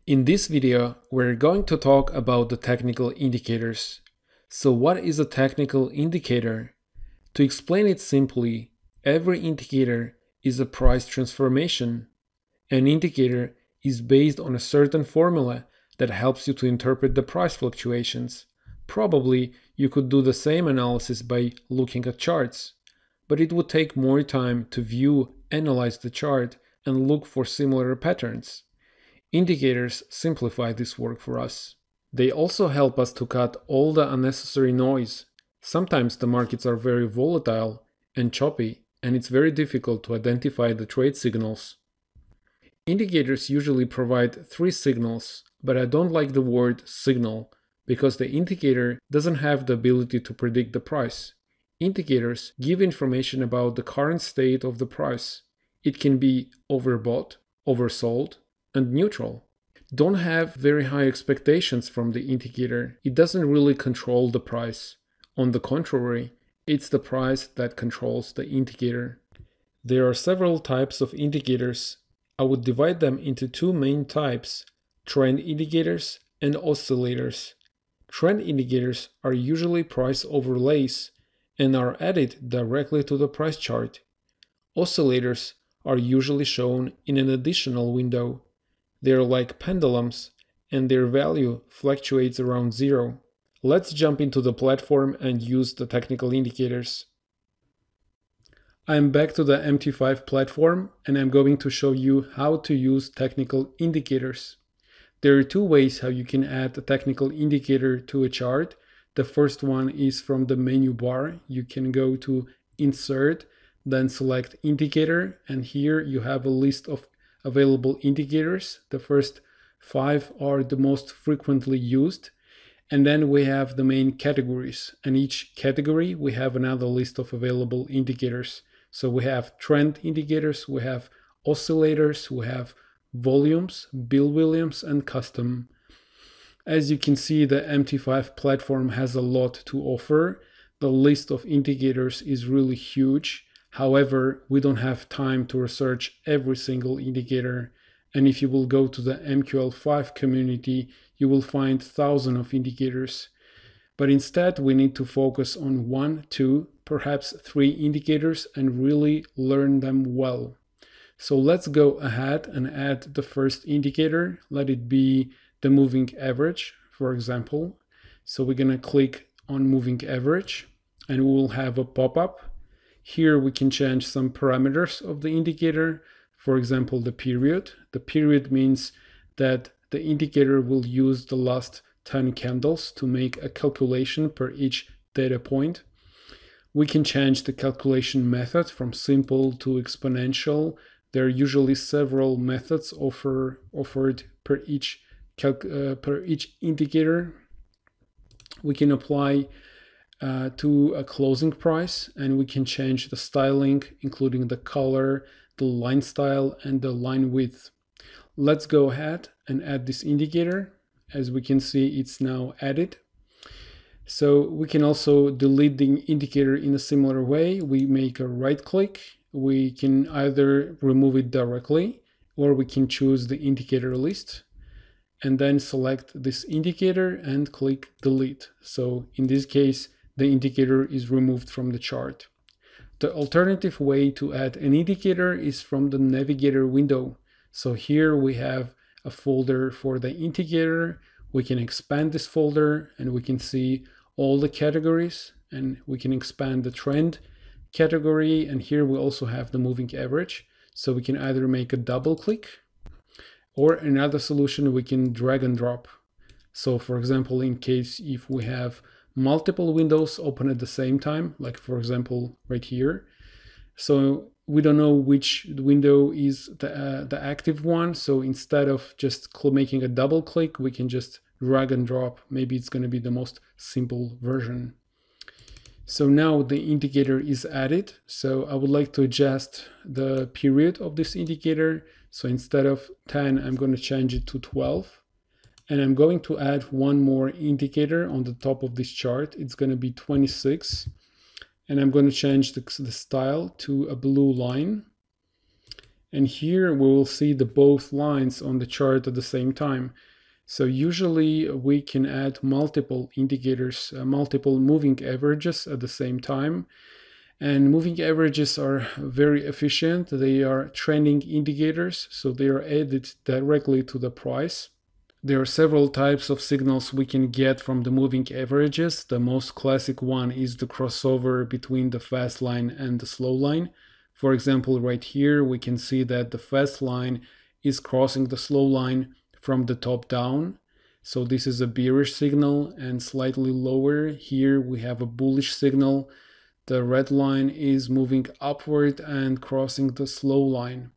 In this video, we're going to talk about the technical indicators. So what is a technical indicator? To explain it simply, every indicator is a price transformation. An indicator is based on a certain formula that helps you to interpret the price fluctuations. Probably you could do the same analysis by looking at charts, but it would take more time to view, analyze the chart, and look for similar patterns. Indicators simplify this work for us. They also help us to cut all the unnecessary noise. Sometimes the markets are very volatile and choppy, and it's very difficult to identify the trade signals. Indicators usually provide three signals, but I don't like the word signal because the indicator doesn't have the ability to predict the price. Indicators give information about the current state of the price. It can be overbought, oversold, and neutral. Don't have very high expectations from the indicator. It doesn't really control the price. On the contrary, it's the price that controls the indicator. There are several types of indicators. I would divide them into two main types: trend indicators and oscillators. Trend indicators are usually price overlays and are added directly to the price chart. Oscillators are usually shown in an additional window. They're like pendulums, and their value fluctuates around zero. Let's jump into the platform and use the technical indicators. I'm back to the MT5 platform, and I'm going to show you how to use technical indicators. There are two ways how you can add a technical indicator to a chart. The first one is from the menu bar. You can go to Insert, then select Indicator, and here you have a list of available indicators. The first 5 are the most frequently used, and then we have the main categories, and each category we have another list of available indicators. So we have trend indicators, we have oscillators, we have volumes, Bill Williams, and custom. As you can see, the MT5 platform has a lot to offer. The list of indicators is really huge. However, we don't have time to research every single indicator. And if you will go to the MQL5 community, you will find thousands of indicators. But instead, we need to focus on 1, 2, perhaps 3 indicators and really learn them well. So let's go ahead and add the first indicator. Let it be the moving average, for example. So we're going to click on moving average, and we will have a pop-up. Here we can change some parameters of the indicator. For example, the period. The period means that the indicator will use the last 10 candles to make a calculation per each data point. We can change the calculation method from simple to exponential. There are usually several methods offered per each indicator. We can apply to a closing price, and we can change the styling, including the color, the line style, and the line width. Let's go ahead and add this indicator. As we can see, it's now added. So we can also delete the indicator in a similar way. We make a right click. We can either remove it directly, or we can choose the indicator list and then select this indicator and click delete. So in this case, the indicator is removed from the chart. The alternative way to add an indicator is from the navigator window. So here we have a folder for the indicator. We can expand this folder and we can see all the categories, and we can expand the trend category, and here we also have the moving average. So we can either make a double click, or another solution, we can drag and drop. So for example, in case if we have multiple windows open at the same time, like for example right here, so we don't know which window is the active one. So instead of just making a double click, we can just drag and drop. Maybe it's going to be the most simple version. So now the indicator is added. So I would like to adjust the period of this indicator. So instead of 10, I'm going to change it to 12. And I'm going to add one more indicator on the top of this chart. It's going to be 26. And I'm going to change the style to a blue line. And here we will see the both lines on the chart at the same time. So usually we can add multiple indicators, multiple moving averages at the same time. And moving averages are very efficient. They are trending indicators, so they are added directly to the price. There are several types of signals we can get from the moving averages. The most classic one is the crossover between the fast line and the slow line. For example, right here, we can see that the fast line is crossing the slow line from the top down. So this is a bearish signal, and slightly lower here we have a bullish signal. The red line is moving upward and crossing the slow line.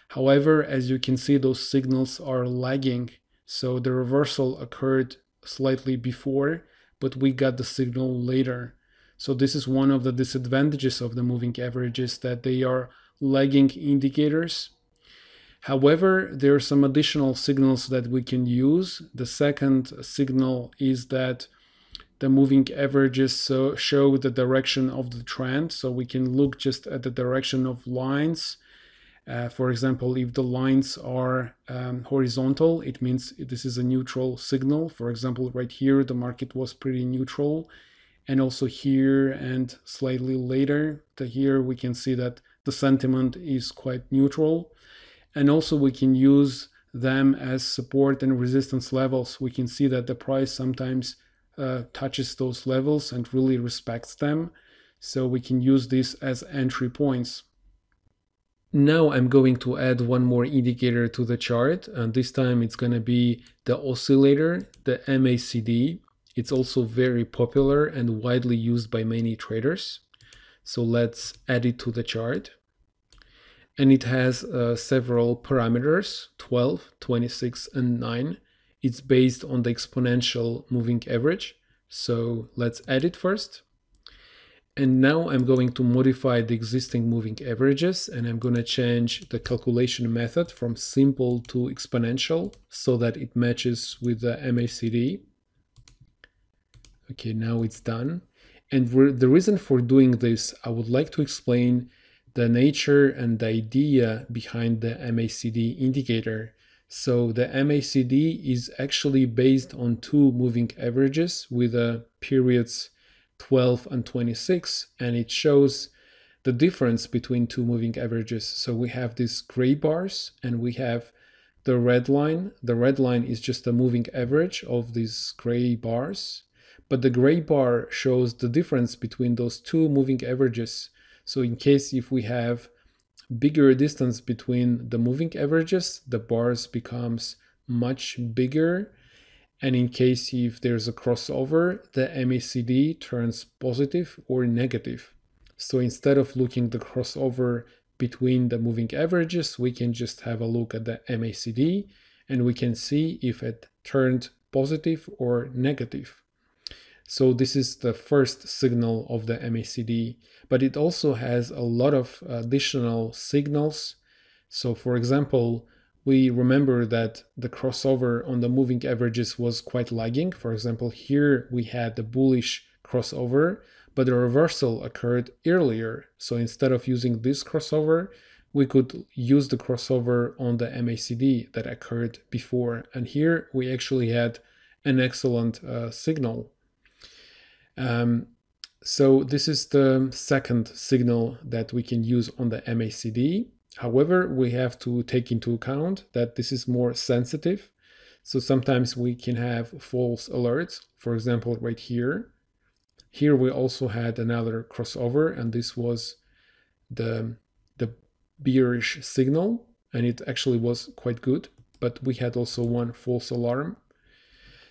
However, as you can see, those signals are lagging. So the reversal occurred slightly before, but we got the signal later. So this is one of the disadvantages of the moving averages, that they are lagging indicators. However, there are some additional signals that we can use. The second signal is that the moving averages show the direction of the trend. So we can look just at the direction of lines. For example, if the lines are horizontal, it means this is a neutral signal. For example, right here, the market was pretty neutral. And also here and slightly later, here we can see that the sentiment is quite neutral. And also we can use them as support and resistance levels. We can see that the price sometimes touches those levels and really respects them. So we can use this as entry points. Now I'm going to add one more indicator to the chart, and this time it's going to be the oscillator, the MACD. It's also very popular and widely used by many traders. So let's add it to the chart. And it has several parameters, 12, 26, and 9. It's based on the exponential moving average. So let's add it first. And now I'm going to modify the existing moving averages, and I'm going to change the calculation method from simple to exponential so that it matches with the MACD. Okay, now it's done. And the reason for doing this, I would like to explain the nature and the idea behind the MACD indicator. So the MACD is actually based on two moving averages with periods 12 and 26, and it shows the difference between two moving averages. So we have these gray bars and we have the red line. The red line is just a moving average of these gray bars, but the gray bar shows the difference between those two moving averages. So in case if we have bigger distance between the moving averages, the bars becomes much bigger. And in case if there's a crossover, the MACD turns positive or negative. So instead of looking the crossover between the moving averages, we can just have a look at the MACD and we can see if it turned positive or negative. So this is the first signal of the MACD, but it also has a lot of additional signals. So for example, we remember that the crossover on the moving averages was quite lagging. For example, here we had the bullish crossover, but the reversal occurred earlier. So instead of using this crossover, we could use the crossover on the MACD that occurred before. And here we actually had an excellent signal. So this is the second signal that we can use on the MACD. However, we have to take into account that this is more sensitive. So sometimes we can have false alerts. For example, right here. Here we also had another crossover, and this was the bearish signal, and it actually was quite good. But we had also one false alarm.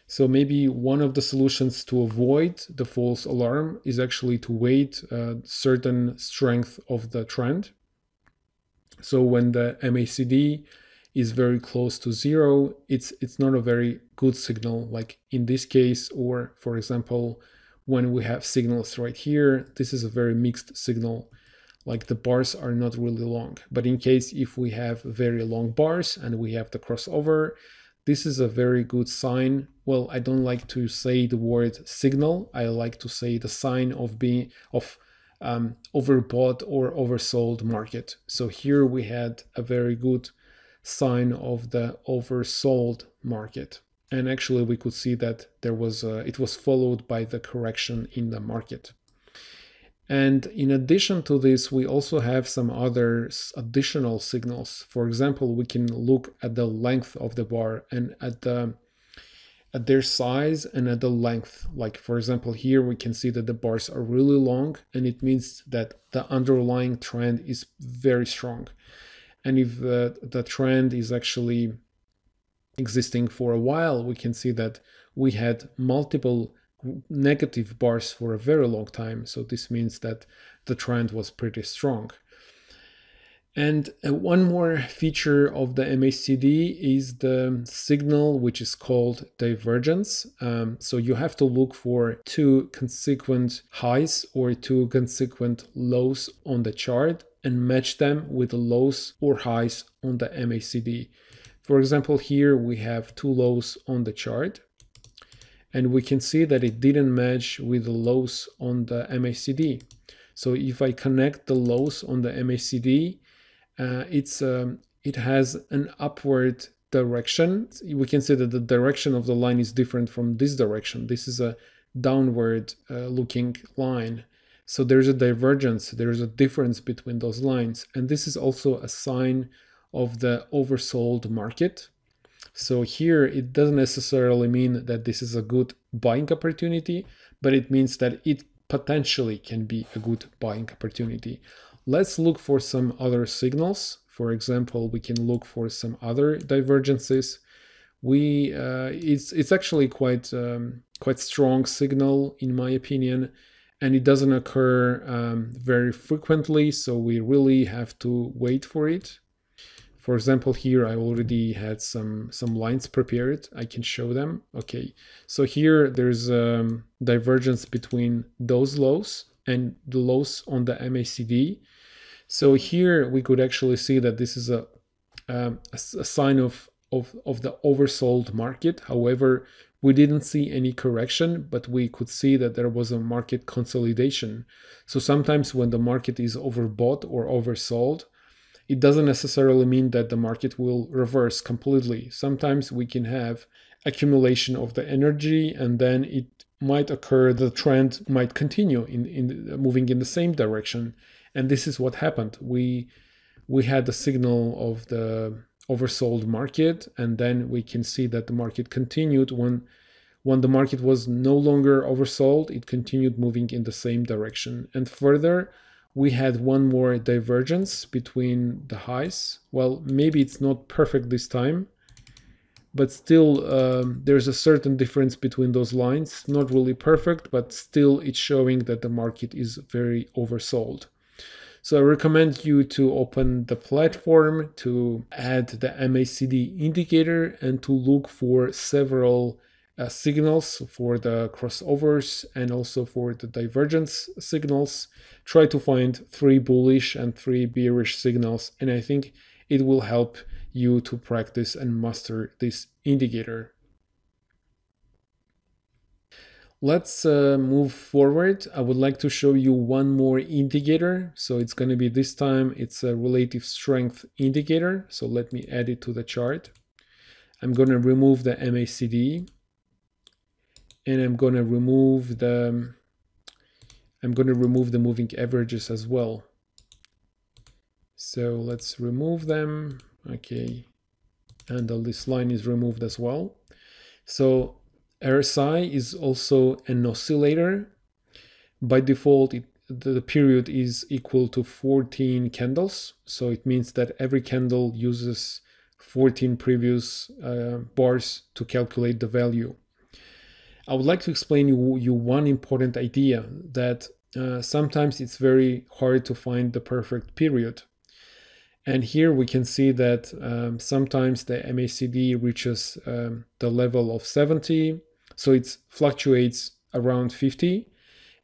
So maybe one of the solutions to avoid the false alarm is actually to wait a certain strength of the trend. So when the MACD is very close to zero, it's not a very good signal, like in this case, or for example, when we have signals right here, this is a very mixed signal, like the bars are not really long. But in case if we have very long bars and we have the crossover, this is a very good sign. Well, I don't like to say the word signal. I like to say the sign of overbought or oversold market. So here we had a very good sign of the oversold market. And actually we could see that it was followed by the correction in the market. And in addition to this, we also have some other additional signals. For example, we can look at the length of the bar and at their size and at the length. Like for example, here we can see that the bars are really long, and it means that the underlying trend is very strong. And if the trend is actually existing for a while, we can see that we had multiple negative bars for a very long time. So this means that the trend was pretty strong. And one more feature of the MACD is the signal, which is called divergence. So you have to look for two consequent highs or two consequent lows on the chart and match them with the lows or highs on the MACD. For example, here we have two lows on the chart, and we can see that it didn't match with the lows on the MACD. So if I connect the lows on the MACD, it has an upward direction. We can see that the direction of the line is different from this direction. This is a downward looking line. So there's a divergence, there's a difference between those lines. And this is also a sign of the oversold market. So here it doesn't necessarily mean that this is a good buying opportunity, but it means that it potentially can be a good buying opportunity. Let's look for some other signals. For example, we can look for some other divergences. It's actually quite strong signal in my opinion, and it doesn't occur very frequently, so we really have to wait for it. For example, here I already had some lines prepared. I can show them. Okay, so here there's divergence between those lows and the lows on the MACD. So here we could actually see that this is a sign of the oversold market. However, we didn't see any correction, but we could see that there was a market consolidation. So sometimes when the market is overbought or oversold, it doesn't necessarily mean that the market will reverse completely. Sometimes we can have accumulation of the energy, and then it might occur, the trend might continue in moving in the same direction. And this is what happened. We had the signal of the oversold market, and then we can see that the market continued when the market was no longer oversold, it continued moving in the same direction. And further, we had one more divergence between the highs. Well, maybe it's not perfect this time, but still there's a certain difference between those lines. Not really perfect, but still it's showing that the market is very oversold. So I recommend you to open the platform, to add the MACD indicator, and to look for several signals for the crossovers and also for the divergence signals. Try to find 3 bullish and 3 bearish signals, and I think it will help you to practice and master this indicator. Let's move forward. I would like to show you one more indicator. So it's going to be, this time it's a relative strength indicator. So let me add it to the chart. I'm going to remove the MACD, and I'm going to remove the moving averages as well. So let's remove them. Okay, and this line is removed as well. So RSI is also an oscillator. By default, the period is equal to 14 candles. So it means that every candle uses 14 previous bars to calculate the value. I would like to explain you one important idea, that sometimes it's very hard to find the perfect period. And here we can see that sometimes the MACD reaches the level of 70, so it fluctuates around 50.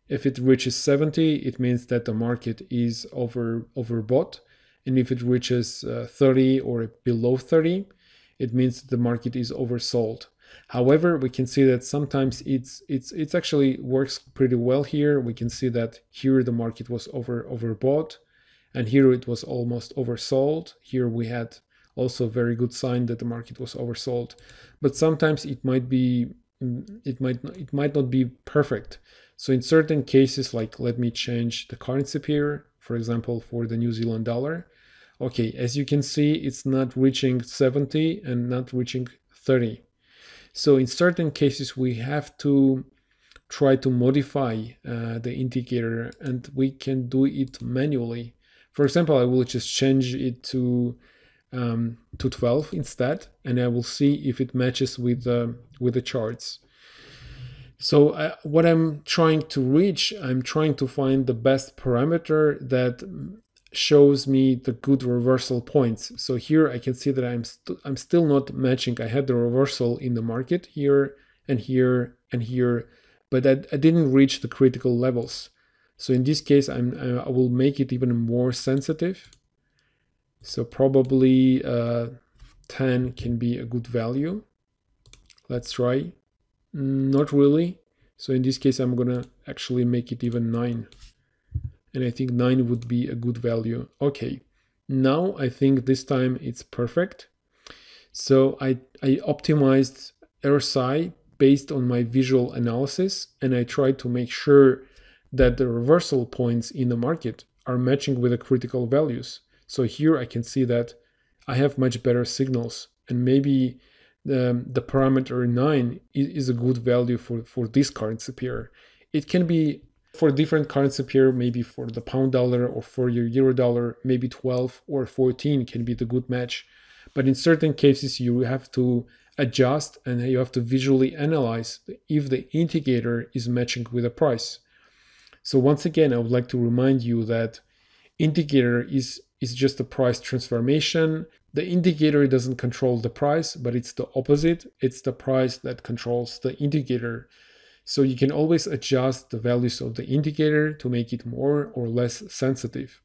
If it reaches 70, it means that the market is overbought. And if it reaches 30 or below 30, it means the market is oversold. However, we can see that sometimes it's actually works pretty well here. We can see that here the market was overbought, and here it was almost oversold. Here we had also a very good sign that the market was oversold. But sometimes it might not be perfect. So in certain cases, like let me change the currency pair, for example, for the New Zealand dollar. Okay, as you can see, it's not reaching 70 and not reaching 30. So in certain cases, we have to try to modify the indicator, and we can do it manually. For example, I will just change it to 12 instead, and I will see if it matches with the charts. So what I'm trying to reach, I'm trying to find the best parameter that shows me the good reversal points. So here I can see that I'm still not matching. I had the reversal in the market here and here and here, but I didn't reach the critical levels. So in this case, I will make it even more sensitive. So probably 10 can be a good value. Let's try. Not really. So in this case, I'm gonna actually make it even 9. And I think 9 would be a good value. Okay, now I think this time it's perfect. So I optimized RSI based on my visual analysis, and I tried to make sure that the reversal points in the market are matching with the critical values. So here I can see that I have much better signals, and maybe the parameter 9 is a good value for this currency pair. It can be for different currency pair, maybe for the pound dollar or for your euro dollar, maybe 12 or 14 can be the good match. But in certain cases, you have to adjust and you have to visually analyze if the indicator is matching with the price. So once again, I would like to remind you that indicator is just a price transformation. The indicator doesn't control the price, but it's the opposite. It's the price that controls the indicator. So you can always adjust the values of the indicator to make it more or less sensitive.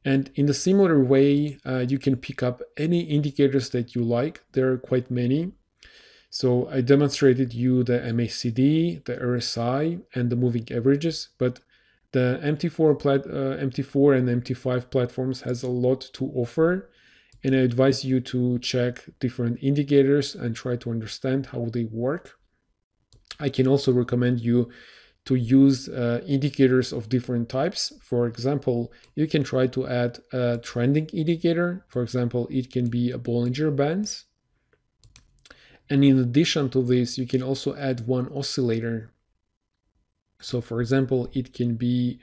And in a similar way, you can pick up any indicators that you like. There are quite many. So I demonstrated you the MACD, the RSI, and the moving averages, but the MT4 and MT5 platforms has a lot to offer, and I advise you to check different indicators and try to understand how they work. I can also recommend you to use indicators of different types. For example, you can try to add a trending indicator. For example, it can be a Bollinger Bands. And in addition to this, you can also add one oscillator. So for example, it can be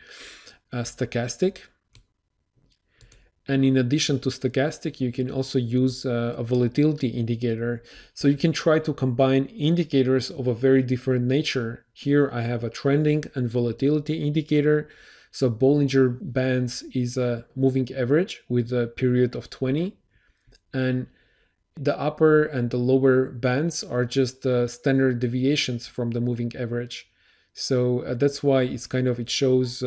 stochastic. And in addition to stochastic, you can also use a volatility indicator. So you can try to combine indicators of a very different nature. Here I have a trending and volatility indicator. So Bollinger Bands is a moving average with a period of 20. And the upper and the lower bands are just standard deviations from the moving average. So that's why it's kind of, it shows,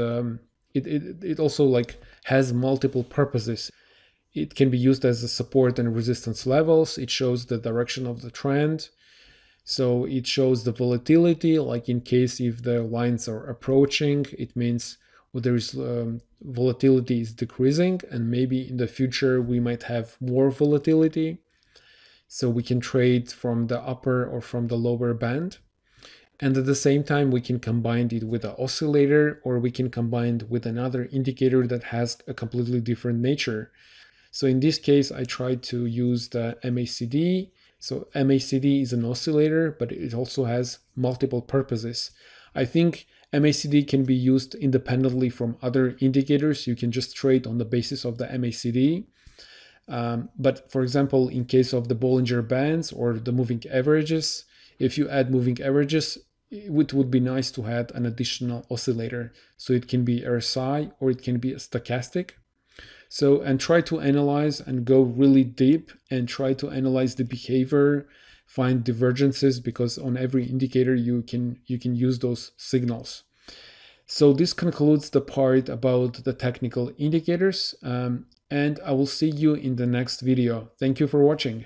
it also like has multiple purposes. It can be used as a support and resistance levels. It shows the direction of the trend. So it shows the volatility, like in case if the lines are approaching, it means there is volatility is decreasing, and maybe in the future we might have more volatility. So we can trade from the upper or from the lower band. And at the same time, we can combine it with an oscillator, or we can combine it with another indicator that has a completely different nature. So in this case, I tried to use the MACD. So MACD is an oscillator, but it also has multiple purposes. I think MACD can be used independently from other indicators. You can just trade on the basis of the MACD. But for example, in case of the Bollinger Bands or the moving averages, if you add moving averages, it would be nice to add an additional oscillator. So it can be RSI or it can be a stochastic. So, and try to analyze and go really deep and try to analyze the behavior, find divergences, because on every indicator you can use those signals. So this concludes the part about the technical indicators, and I will see you in the next video. Thank you for watching.